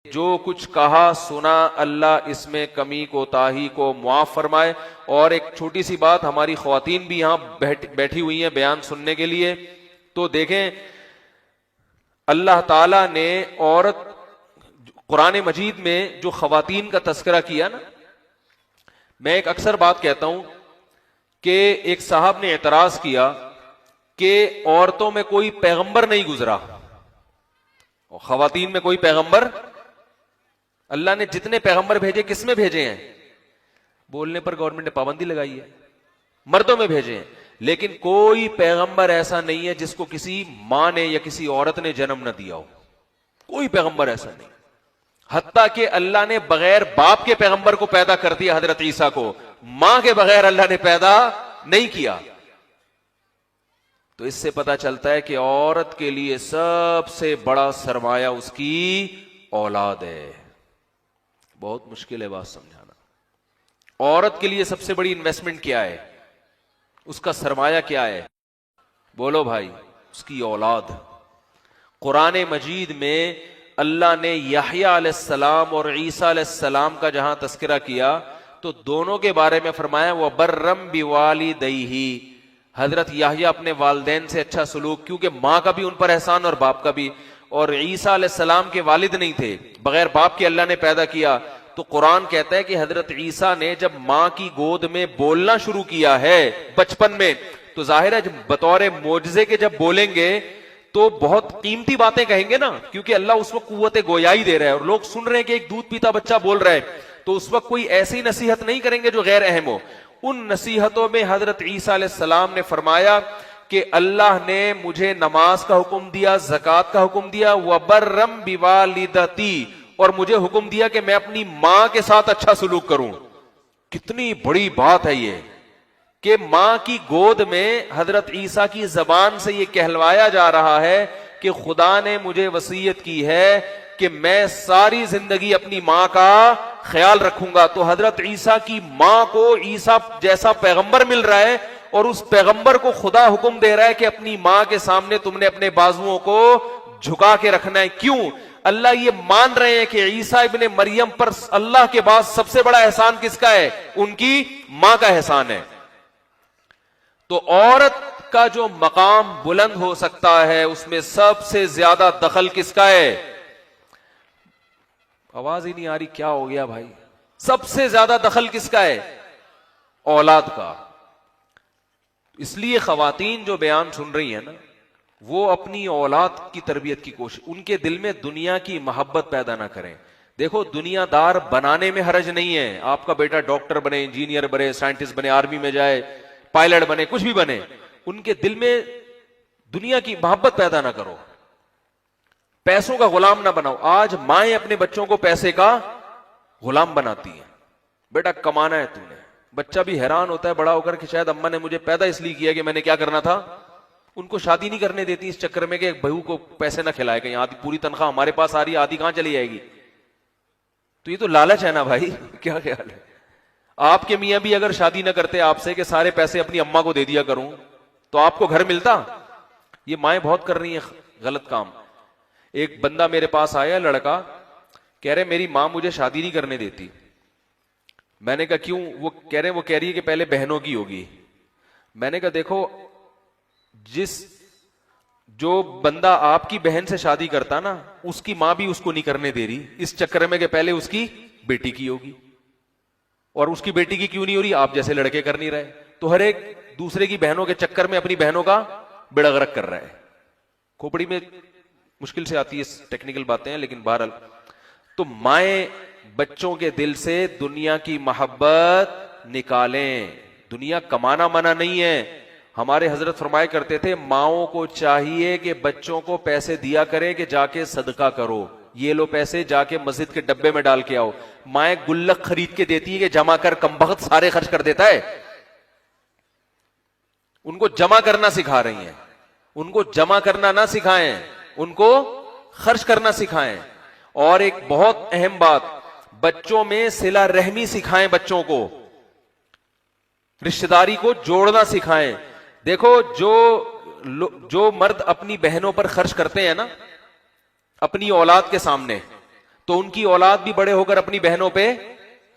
جو کچھ کہا سنا اللہ اس میں کمی کوتاہی کو معاف فرمائے۔ اور ایک چھوٹی سی بات، ہماری خواتین بھی یہاں بیٹھی ہوئی ہیں بیان سننے کے لیے، تو دیکھیں اللہ تعالیٰ نے عورت قرآن مجید میں جو خواتین کا تذکرہ کیا نا، میں ایک اکثر بات کہتا ہوں کہ ایک صاحب نے اعتراض کیا کہ عورتوں میں کوئی پیغمبر نہیں گزرا، خواتین میں کوئی پیغمبر، اللہ نے جتنے پیغمبر بھیجے کس میں بھیجے ہیں؟ بولنے پر گورنمنٹ نے پابندی لگائی ہے، مردوں میں بھیجے ہیں، لیکن کوئی پیغمبر ایسا نہیں ہے جس کو کسی ماں نے یا کسی عورت نے جنم نہ دیا ہو، کوئی پیغمبر ایسا نہیں، حتیٰ کہ اللہ نے بغیر باپ کے پیغمبر کو پیدا کر دیا، حضرت عیسیٰ کو ماں کے بغیر اللہ نے پیدا نہیں کیا۔ تو اس سے پتا چلتا ہے کہ عورت کے لیے سب سے بڑا سرمایہ اس کی اولاد ہے۔ بہت مشکل ہے بات سمجھانا۔ عورت کے لیے سب سے بڑی انویسٹمنٹ کیا ہے؟ اس کا سرمایہ کیا ہے؟ بولو بھائی، اس کی اولاد۔ قرآن مجید میں اللہ نے یحییٰ علیہ السلام اور عیسیٰ علیہ السلام کا جہاں تذکرہ کیا تو دونوں کے بارے میں فرمایا وَبَرًّا بِوَالِدَيْهِ، حضرت یحییٰ اپنے والدین سے اچھا سلوک، کیونکہ ماں کا بھی ان پر احسان اور باپ کا بھی، اور عیسیٰ علیہ السلام کے والد نہیں تھے، بغیر باپ کے اللہ نے پیدا کیا۔ تو قرآن کہتا ہے کہ حضرت عیسیٰ نے جب ماں کی گود میں بولنا شروع کیا ہے بچپن میں، تو ظاہر ہے جب بطور معجزے کے جب بولیں گے تو بہت قیمتی باتیں کہیں گے نا، کیونکہ اللہ اس وقت قوت گویائی دے رہا ہے اور لوگ سن رہے ہیں کہ ایک دودھ پیتا بچہ بول رہا ہے، تو اس وقت کوئی ایسی نصیحت نہیں کریں گے جو غیر اہم ہو۔ ان نصیحتوں میں حضرت عیسیٰ علیہ السلام نے فرمایا کہ اللہ نے مجھے نماز کا حکم دیا، زکوٰۃ کا حکم دیا، وَبَرًّا بِوَالِدَتِي، اور مجھے حکم دیا کہ میں اپنی ماں کے ساتھ اچھا سلوک کروں۔ کتنی بڑی بات ہے یہ کہ ماں کی گود میں حضرت عیسیٰ کی زبان سے یہ کہلوایا جا رہا ہے کہ خدا نے مجھے وصیت کی ہے کہ میں ساری زندگی اپنی ماں کا خیال رکھوں گا۔ تو حضرت عیسیٰ کی ماں کو عیسیٰ جیسا پیغمبر مل رہا ہے، اور اس پیغمبر کو خدا حکم دے رہا ہے کہ اپنی ماں کے سامنے تم نے اپنے بازوؤں کو جھکا کے رکھنا ہے۔ کیوں؟ اللہ یہ مان رہے ہیں کہ عیسیٰ ابن مریم پر اللہ کے بعد سب سے بڑا احسان کس کا ہے؟ ان کی ماں کا احسان ہے۔ تو عورت کا جو مقام بلند ہو سکتا ہے اس میں سب سے زیادہ دخل کس کا ہے؟ آواز ہی نہیں آ رہی، کیا ہو گیا بھائی؟ سب سے زیادہ دخل کس کا ہے؟ اولاد کا۔ اس لیے خواتین جو بیان سن رہی ہیں نا، وہ اپنی اولاد کی تربیت کی کوشش، ان کے دل میں دنیا کی محبت پیدا نہ کریں۔ دیکھو دنیا دار بنانے میں حرج نہیں ہے، آپ کا بیٹا ڈاکٹر بنے، انجینئر بنے، سائنٹسٹ بنے، آرمی میں جائے، پائلٹ بنے، کچھ بھی بنے، ان کے دل میں دنیا کی محبت پیدا نہ کرو، پیسوں کا غلام نہ بناؤ۔ آج مائیں اپنے بچوں کو پیسے کا غلام بناتی ہیں، بیٹا کمانا ہے تم نے۔ بچہ بھی حیران ہوتا ہے بڑا ہو کر کہ شاید اماں نے مجھے پیدا اس لیے کیا کہ میں نے کیا کرنا تھا۔ ان کو شادی نہیں کرنے دیتی اس چکر میں کہ بہو کو پیسے نہ کھلائے، کہیں آدھی پوری تنخواہ ہمارے پاس آ رہی ہے، آدھی کہاں چلی جائے گی؟ تو یہ تو لالچ ہے نا بھائی، کیا خیال ہے؟ آپ کے میاں بھی اگر شادی نہ کرتے آپ سے کہ سارے پیسے اپنی اماں کو دے دیا کروں، تو آپ کو گھر ملتا؟ یہ مائیں بہت کر رہی ہیں غلط کام۔ ایک بندہ میرے پاس آیا، لڑکا، کہہ رہے میری ماں مجھے شادی نہیں کرنے دیتی۔ میں نے کہا کیوں؟ وہ کہہ رہی ہے کہ پہلے بہنوں کی ہوگی۔ میں نے کہا دیکھو، جو بندہ آپ کی بہن سے شادی کرتا نا، اس کی ماں بھی اس کو نہیں کرنے دے رہی اس چکر میں کہ پہلے اس کی بیٹی کی ہوگی، اور اس کی بیٹی کی کیوں نہیں ہو رہی؟ آپ جیسے لڑکے کر نہیں رہے۔ تو ہر ایک دوسرے کی بہنوں کے چکر میں اپنی بہنوں کا بیڑا غرق کر رہا ہے۔ کھوپڑی میں مشکل سے آتی ہے ٹیکنیکل باتیں ہیں، لیکن بہرحال تو مائیں بچوں کے دل سے دنیا کی محبت نکالیں۔ دنیا کمانا منع نہیں ہے، ہمارے حضرت فرمایا کرتے تھے ماؤں کو چاہیے کہ بچوں کو پیسے دیا کرے کہ جا کے صدقہ کرو، یہ لو پیسے جا کے مسجد کے ڈبے میں ڈال کے آؤ۔ مائیں گلک خرید کے دیتی ہے کہ جمع کر، کمبخت سارے خرچ کر دیتا ہے۔ ان کو جمع کرنا سکھا رہی ہیں، ان کو جمع کرنا نہ سکھائیں، ان کو خرچ کرنا سکھائیں۔ اور ایک بہت اہم بات، بچوں میں صلہ رحمی سکھائیں، بچوں کو رشتہ داری کو جوڑنا سکھائیں۔ دیکھو جو مرد اپنی بہنوں پر خرچ کرتے ہیں نا اپنی اولاد کے سامنے، تو ان کی اولاد بھی بڑے ہو کر اپنی بہنوں پہ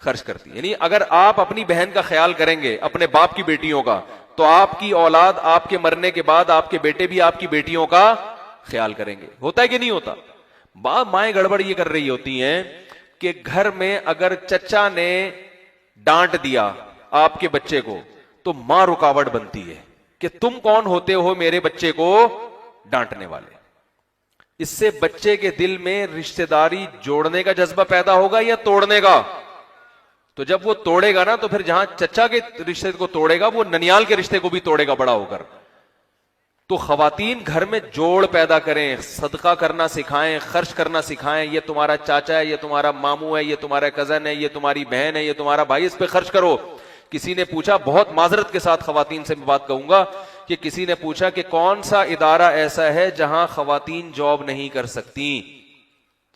خرچ کرتی ہے. یعنی اگر آپ اپنی بہن کا خیال کریں گے اپنے باپ کی بیٹیوں کا, تو آپ کی اولاد آپ کے مرنے کے بعد آپ کے بیٹے بھی آپ کی بیٹیوں کا خیال کریں گے. ہوتا ہے کہ نہیں ہوتا؟ مائیں گڑبڑ یہ کر رہی ہوتی ہیں کہ گھر میں اگر چچا نے ڈانٹ دیا آپ کے بچے کو تو ماں رکاوٹ بنتی ہے کہ تم کون ہوتے ہو میرے بچے کو ڈانٹنے والے. اس سے بچے کے دل میں رشتہ داری جوڑنے کا جذبہ پیدا ہوگا یا توڑنے کا؟ تو جب وہ توڑے گا نا تو پھر جہاں چچا کے رشتے کو توڑے گا وہ ننیال کے رشتے کو بھی توڑے گا بڑا ہو کر. تو خواتین گھر میں جوڑ پیدا کریں, صدقہ کرنا سکھائیں, خرچ کرنا سکھائیں. یہ تمہارا چاچا ہے, یہ تمہارا ماموں ہے, یہ تمہارا کزن ہے, یہ تمہاری بہن ہے, یہ تمہارا بھائی, اس پہ خرچ کرو. کسی نے پوچھا, بہت معذرت کے ساتھ خواتین سے میں بات کہوں گا, کہ کسی نے پوچھا کہ کون سا ادارہ ایسا ہے جہاں خواتین جاب نہیں کر سکتی؟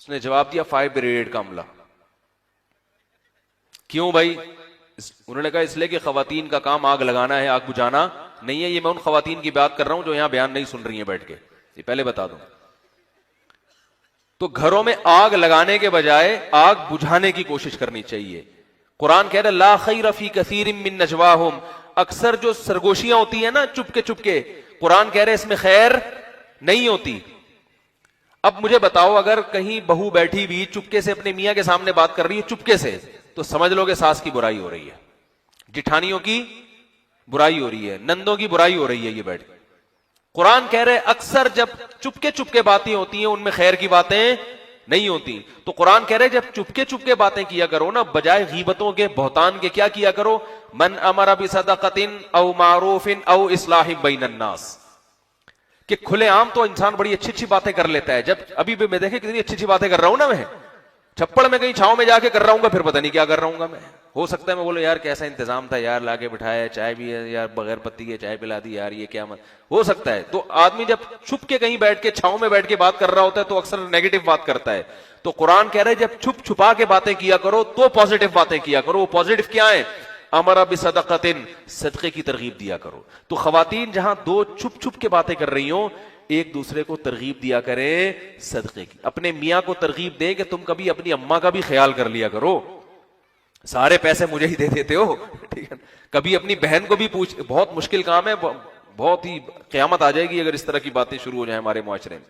اس نے جواب دیا 5 بریگیڈ کا عملہ. کیوں بھائی؟ انہوں نے کہا اس لیے کہ خواتین کا کام آگ لگانا ہے, آگ بجھانا نہیں ہے. یہ میں ان خواتین کی بات کر رہا ہوں جو یہاں بیان نہیں سن رہی ہیں بیٹھ کے, یہ پہلے بتا دوں. تو گھروں میں آگ لگانے کے بجائے آگ بجھانے کی کوشش کرنی چاہیے. قرآن کہہ رہا لا خیر فی کثیر من نجواہم, اکثر جو سرگوشیاں ہوتی ہیں نا چپ کے, قرآن کہہ رہے اس میں خیر نہیں ہوتی. اب مجھے بتاؤ, اگر کہیں بہو بیٹھی بھی چپکے سے اپنے میاں کے سامنے بات کر رہی ہے چپکے سے, تو سمجھ لو کہ ساس کی برائی ہو رہی ہے, جٹھانیوں کی برائی ہو رہی ہے, نندوں کی برائی ہو رہی ہے. یہ بیٹھ قرآن کہہ رہے اکثر جب چپکے باتیں ہوتی ہیں ان میں خیر کی باتیں نہیں ہوتی. تو قرآن کہہ رہے جب چپکے باتیں کیا کرو نا, بجائے غیبتوں کے, بہتان کے, کیا کیا کرو؟ من امر بصدقۃ او معروف او اصلاح بین الناس. کہ کھلے عام تو انسان بڑی اچھی باتیں کر لیتا ہے. جب ابھی بھی میں دیکھیں کتنی اچھی باتیں کر رہا ہوں نا, میں چھپڑ میں کہیں چھاؤں میں جا کے کر رہا ہوں گا, پھر پتہ نہیں کیا کر رہا ہوں گا میں. ہو سکتا ہے میں بولوں یار کیسا انتظام تھا یار, لا کے بٹھایا, چائے بھی ہے یار, بغیر پتی کے چائے پلا دی یار, یہ کیا ہو سکتا ہے. تو آدمی جب چھپ کے کہیں بیٹھ کے چھاؤں میں بیٹھ کے بات کر رہا ہوتا ہے تو اکثر نیگیٹو بات کرتا ہے. تو قرآن کہہ رہے جب چھپا کے باتیں کیا کرو تو پازیٹو باتیں کیا کرو. وہ پازیٹو کیا ہے؟ امر بصدقۃ, صدقے کی ترغیب دیا کرو. تو خواتین جہاں دو چھپ کے باتیں کر رہی ہوں, ایک دوسرے کو ترغیب دیا کریں صدقے کی. اپنے میاں کو ترغیب دیں کہ تم کبھی اپنی اماں کا بھی خیال کر لیا کرو, سارے پیسے مجھے ہی دے دیتے ہو, ٹھیک ہے. کبھی اپنی بہن کو بھی پوچھ, بہت مشکل کام ہے, بہت ہی قیامت آ جائے گی اگر اس طرح کی باتیں شروع ہو جائیں ہمارے معاشرے میں.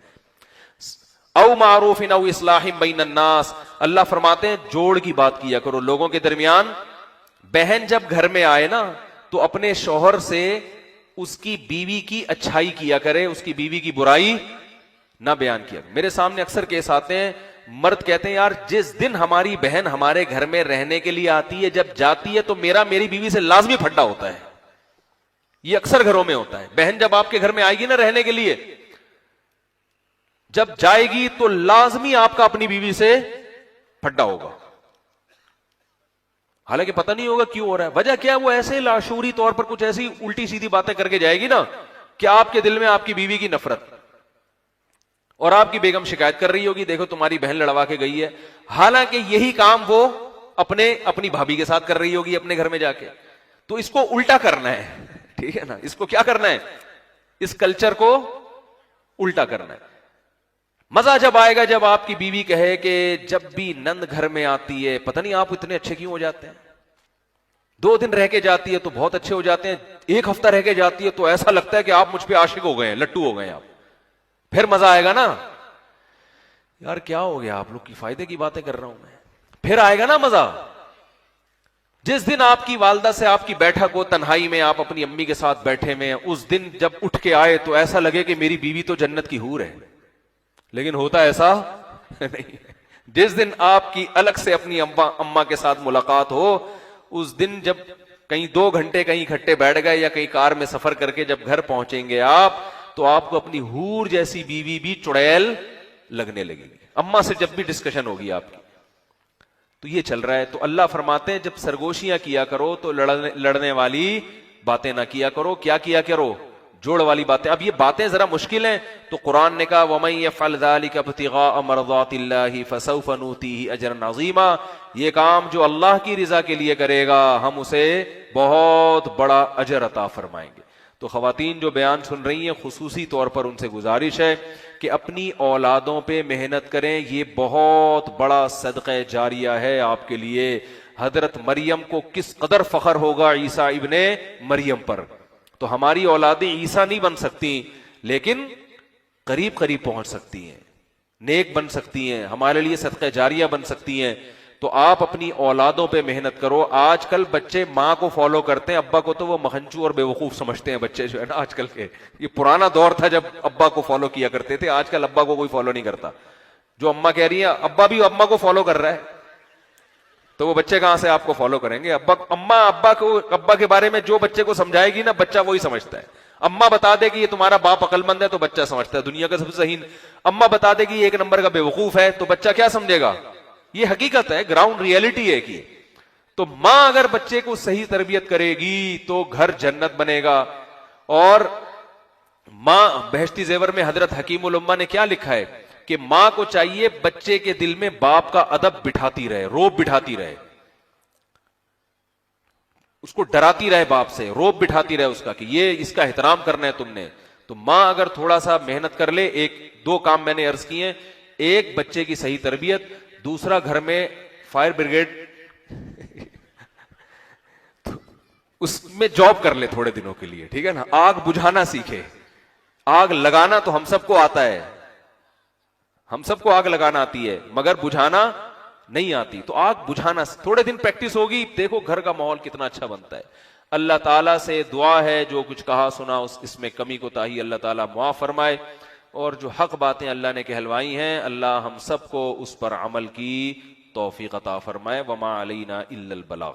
او معروف او اصلاح بین الناس, اللہ فرماتے ہیں جوڑ کی بات کیا کرو لوگوں کے درمیان. بہن جب گھر میں آئے نا تو اپنے شوہر سے اس کی بیوی کی اچھائی کیا کرے, اس کی بیوی کی برائی نہ بیان کیا. میرے سامنے اکثر کیس آتے ہیں, مرد کہتے ہیں یار جس دن ہماری بہن ہمارے گھر میں رہنے کے لیے آتی ہے, جب جاتی ہے تو میری بیوی سے لازمی پھڈا ہوتا ہے. یہ اکثر گھروں میں ہوتا ہے. بہن جب آپ کے گھر میں آئے گی نا رہنے کے لیے, جب جائے گی تو لازمی آپ کا اپنی بیوی سے پھڈا ہوگا. حالانکہ پتہ نہیں ہوگا کیوں ہو رہا ہے, وجہ کیا ہے, وہ ایسے لاشعوری طور پر کچھ ایسی الٹی سیدھی باتیں کر کے جائے گی نا کہ آپ کے دل میں آپ کی بیوی کی نفرت, اور آپ کی بیگم شکایت کر رہی ہوگی دیکھو تمہاری بہن لڑوا کے گئی ہے. حالانکہ یہی کام وہ اپنی بھابھی کے ساتھ کر رہی ہوگی اپنے گھر میں جا کے. تو اس کو الٹا کرنا ہے, ٹھیک ہے نا. اس کو کیا کرنا ہے؟ اس کلچر کو الٹا کرنا ہے. مزہ جب آئے گا جب آپ کی بیوی کہے کہ جب بھی نند گھر میں آتی ہے پتہ نہیں آپ اتنے اچھے کیوں ہو جاتے ہیں, 2 دن رہ کے جاتی ہے تو بہت اچھے ہو جاتے ہیں, 1 ہفتہ رہ کے جاتی ہے تو ایسا لگتا ہے کہ آپ مجھ پہ عاشق ہو گئے ہیں, لٹو ہو گئے ہیں آپ. پھر مزہ آئے گا نا, یار کیا ہو گیا آپ لوگ کی فائدے کی باتیں کر رہا ہوں میں. پھر آئے گا نا مزہ. جس دن آپ کی والدہ سے آپ کی بیٹھک ہو تنہائی میں, آپ اپنی امی کے ساتھ بیٹھے میں, اس دن جب اٹھ کے آئے تو ایسا لگے کہ میری بیوی تو جنت کی حور ہے. لیکن ہوتا ایسا نہیں. جس دن آپ کی الگ سے اپنی اماں کے ساتھ ملاقات ہو, اس دن جب کہیں 2 گھنٹے کہیں اکٹھے بیٹھ گئے یا کہیں کار میں سفر کر کے جب گھر پہنچیں گے آپ, تو آپ کو اپنی حور جیسی بیوی بھی چڑیل لگنے لگے گی. اماں سے جب بھی ڈسکشن ہوگی آپ کی. تو یہ چل رہا ہے. تو اللہ فرماتے ہیں جب سرگوشیاں کیا کرو تو لڑنے والی باتیں نہ کیا کرو. کیا کرو؟ جوڑ والی باتیں. اب یہ باتیں ذرا مشکل ہیں تو قرآن نے کہا وَمَن يَفْعَلْ ذَلِكَ ابْتِغَاءَ مَرْضَاتِ اللَّهِ فَسَوْفَ نُؤْتِيهِ أَجْرًا عَظِيمًا. یہ کام جو اللہ کی رضا کے لیے کرے گا ہم اسے بہت بڑا اجر عطا فرمائیں گے. تو خواتین جو بیان سن رہی ہیں خصوصی طور پر ان سے گزارش ہے کہ اپنی اولادوں پہ محنت کریں، یہ بہت بڑا صدقہ جاریہ ہے آپ کے لیے۔ حضرت مریم کو کس قدر فخر ہوگا عیسیٰ ابن مریم پر، تو ہماری اولادیں عیسیٰ نہیں بن سکتی لیکن قریب قریب پہنچ سکتی ہیں، نیک بن سکتی ہیں، ہمارے لیے صدقہ جاریہ بن سکتی ہیں۔ تو آپ اپنی اولادوں پہ محنت کرو۔ آج کل بچے ماں کو فالو کرتے ہیں، ابا کو تو وہ مکھنچو اور بے وقوف سمجھتے ہیں بچے جو ہے نا آج کل کے۔ یہ پرانا دور تھا جب ابا کو فالو کیا کرتے تھے، آج کل ابا کو کوئی فالو نہیں کرتا۔ جو اماں کہہ رہی ہیں ابا بھی اماں کو فالو کر رہا ہے، تو وہ بچے کہاں سے آپ کو فالو کریں گے؟ اماں ابا کے بارے میں جو بچے کو سمجھائے گی نا، بچہ وہی سمجھتا ہے۔ اماں بتا دے کہ یہ تمہارا باپ عقل مند ہے تو بچہ سمجھتا ہے دنیا کا سب سے ذہین۔ اماں بتا دے کہ یہ ایک نمبر کا بے وقوف ہے تو بچہ کیا سمجھے گا؟ یہ حقیقت ہے، گراؤنڈ ریئلٹی ہے کہ تو ماں اگر بچے کو صحیح تربیت کرے گی تو گھر جنت بنے گا۔ اور ماں بہشتی زیور میں حضرت حکیم الامہ نے کیا لکھا ہے کہ ماں کو چاہیے بچے کے دل میں باپ کا ادب بٹھاتی رہے، روب بٹھاتی رہے، اس کو ڈراتی رہے باپ سے، روب بٹھاتی رہے اس کا کہ یہ اس کا احترام کرنا ہے تم نے۔ تو ماں اگر تھوڑا سا محنت کر لے، دو کام میں نے عرض کیے، ایک بچے کی صحیح تربیت، دوسرا گھر میں فائر بریگیڈ اس میں جاب کر لے تھوڑے دنوں کے لیے، ٹھیک ہے نا، آگ بجھانا سیکھے۔ آگ لگانا تو ہم سب کو آتا ہے، ہم سب کو آگ لگانا آتی ہے مگر بجھانا نہیں آتی، تو آگ بجھانا تھوڑے دن پریکٹس ہوگی، دیکھو گھر کا ماحول کتنا اچھا بنتا ہے۔ اللہ تعالیٰ سے دعا ہے جو کچھ کہا سنا اس میں کمی کوتاہی اللہ تعالیٰ معاف فرمائے، اور جو حق باتیں اللہ نے کہلوائی ہیں اللہ ہم سب کو اس پر عمل کی توفیق عطا فرمائے۔ وما علینا الا البلاغ۔